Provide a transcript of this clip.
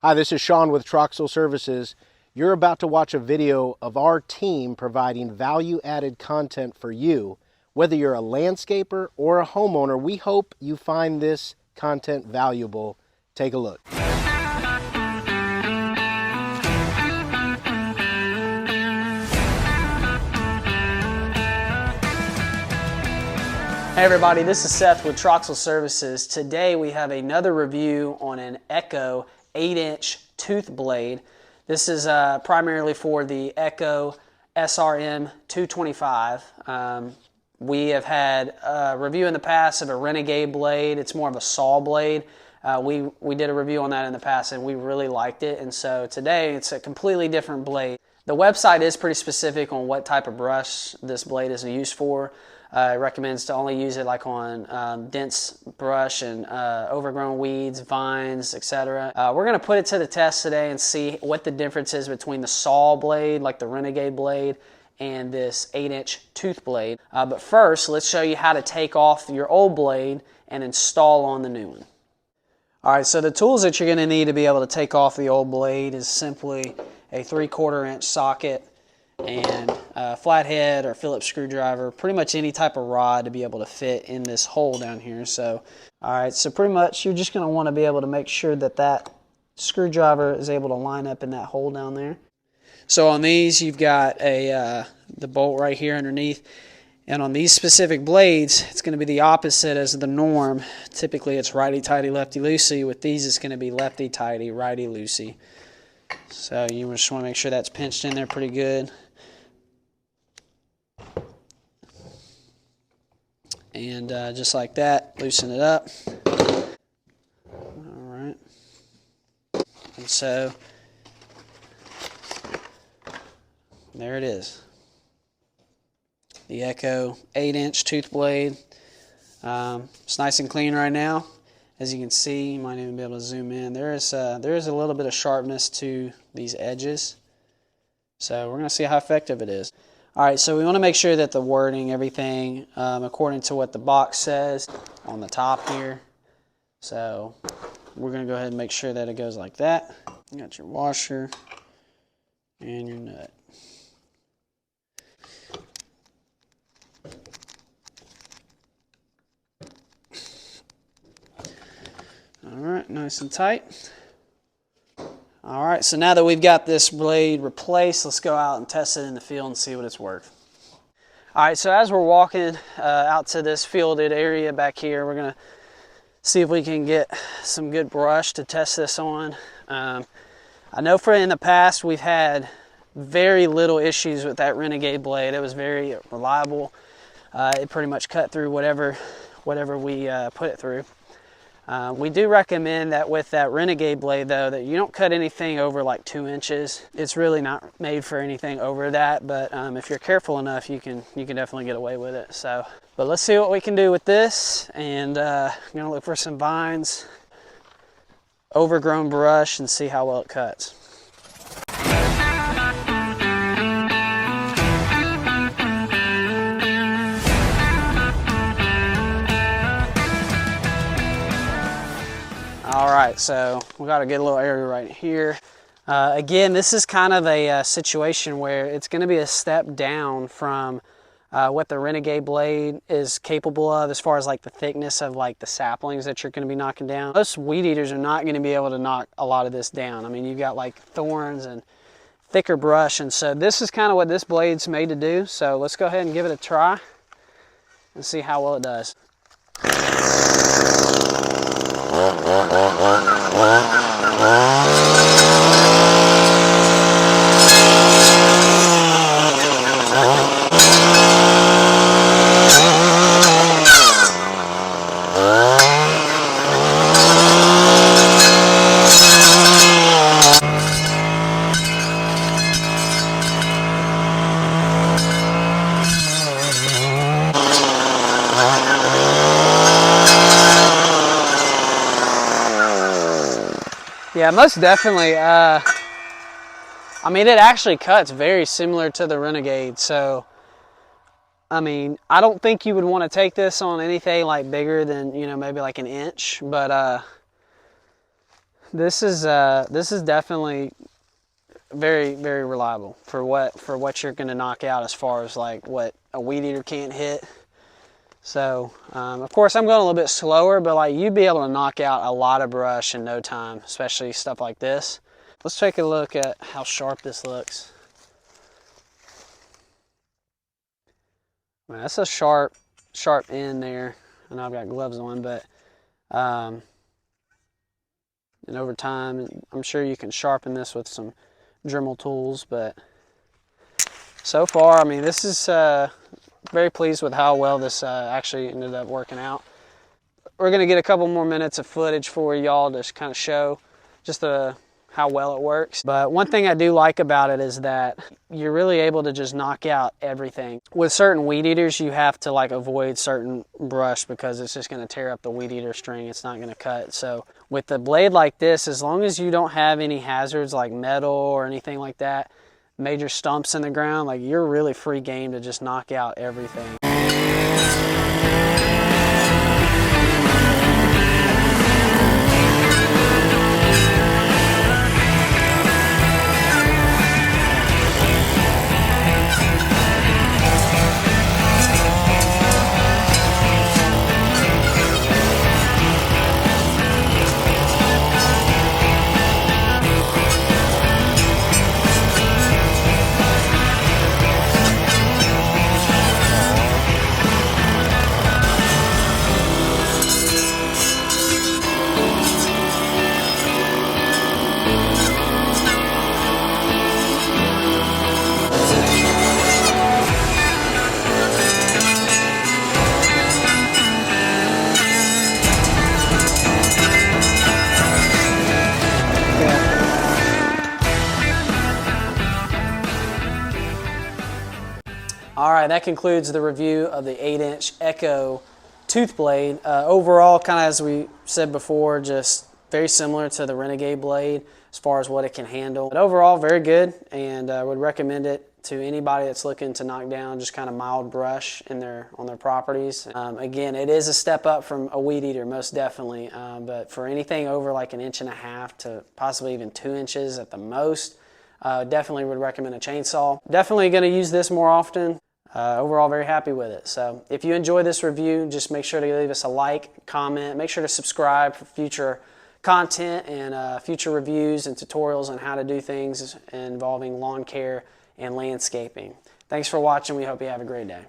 Hi, this is Sean with Troxel Services. You're about to watch a video of our team providing value-added content for you. Whether you're a landscaper or a homeowner, we hope you find this content valuable. Take a look. Hey everybody, this is Seth with Troxel Services. Today we have another review on an Echo 8-inch tooth blade. This is primarily for the Echo SRM 225. We have had a review in the past of a Renegade blade. It's more of a saw blade. We did a review on that in the past and we really liked it, and so today it's a completely different blade. The website is pretty specific on what type of brush this blade is used for. It recommends to only use it like on dense brush and overgrown weeds, vines, etc. We're going to put it to the test today and see what the difference is between the saw blade, like the Renegade blade, and this 8-inch tooth blade. But first, let's show you how to take off your old blade and install on the new one. Alright, so the tools that you're going to need to be able to take off the old blade is simply a 3/4 inch socket and a flathead or Phillips screwdriver, pretty much any type of rod to be able to fit in this hole down here. So, alright, so pretty much you're just going to want to be able to make sure that that screwdriver is able to line up in that hole down there. So on these you've got the bolt right here underneath, and on these specific blades it's going to be the opposite as the norm. Typically it's righty-tighty, lefty-loosey. With these it's going to be lefty-tighty, righty-loosey. So you just want to make sure that's pinched in there pretty good. And just like that, loosen it up. Alright. And so, there it is. The Echo 8-inch tooth blade. It's nice and clean right now. As you can see, you might even be able to zoom in. There is a little bit of sharpness to these edges. So we're going to see how effective it is. Alright, so we want to make sure that the wording, everything, according to what the box says on the top here. So we're going to go ahead and make sure that it goes like that. You got your washer and your nut. Alright, nice and tight. Alright, so now that we've got this blade replaced, let's go out and test it in the field and see what it's worth. Alright, so as we're walking out to this fielded area back here, we're going to see if we can get some good brush to test this on. I know in the past we've had very little issues with that Renegade blade. It was very reliable. It pretty much cut through whatever we put it through. We do recommend that with that Renegade blade though, that you don't cut anything over like 2 inches. It's really not made for anything over that, but if you're careful enough, you can definitely get away with it. So, but let's see what we can do with this, and I'm gonna look for some vines, overgrown brush, and see how well it cuts. Alright, so we got a good little area right here. Again, this is kind of a situation where it's going to be a step down from what the Renegade blade is capable of as far as like the thickness of like the saplings that you're going to be knocking down. Most weed eaters are not going to be able to knock a lot of this down. I mean, you've got like thorns and thicker brush, and so this is kind of what this blade's made to do. So let's go ahead and give it a try and see how well it does. Yeah, most definitely. I mean, it actually cuts very similar to the Renegade. So, I mean, I don't think you would want to take this on anything like bigger than, you know, maybe like 1 inch. But This is definitely very, very reliable for what you're going to knock out as far as like what a weed eater can't hit. So of course I'm going a little bit slower, but like you'd be able to knock out a lot of brush in no time, especially stuff like this. Let's take a look at how sharp this looks. Man, that's a sharp end there. I know I've got gloves on, but and over time, I'm sure you can sharpen this with some Dremel tools, but so far, I mean, this is very pleased with how well this actually ended up working out. We're gonna get a couple more minutes of footage for y'all to kind of show just how well it works. But one thing I do like about it is that you're really able to just knock out everything. With certain weed eaters, you have to like avoid certain brush because it's just gonna tear up the weed eater string. It's not gonna cut. So with the blade like this, as long as you don't have any hazards like metal or anything like that, major stumps in the ground, like you're really free game to just knock out everything. All right, that concludes the review of the 8-inch Echo tooth blade. Overall, kind of as we said before, just very similar to the Renegade blade as far as what it can handle. But overall, very good, and would recommend it to anybody that's looking to knock down just kind of mild brush on their properties. Again, it is a step up from a weed eater, most definitely. But for anything over like 1.5 inches to possibly even 2 inches at the most, definitely would recommend a chainsaw. Definitely going to use this more often. Overall, very happy with it. So if you enjoy this review, just make sure to leave us a like, comment, make sure to subscribe for future content and future reviews and tutorials on how to do things involving lawn care and landscaping. Thanks for watching. We hope you have a great day.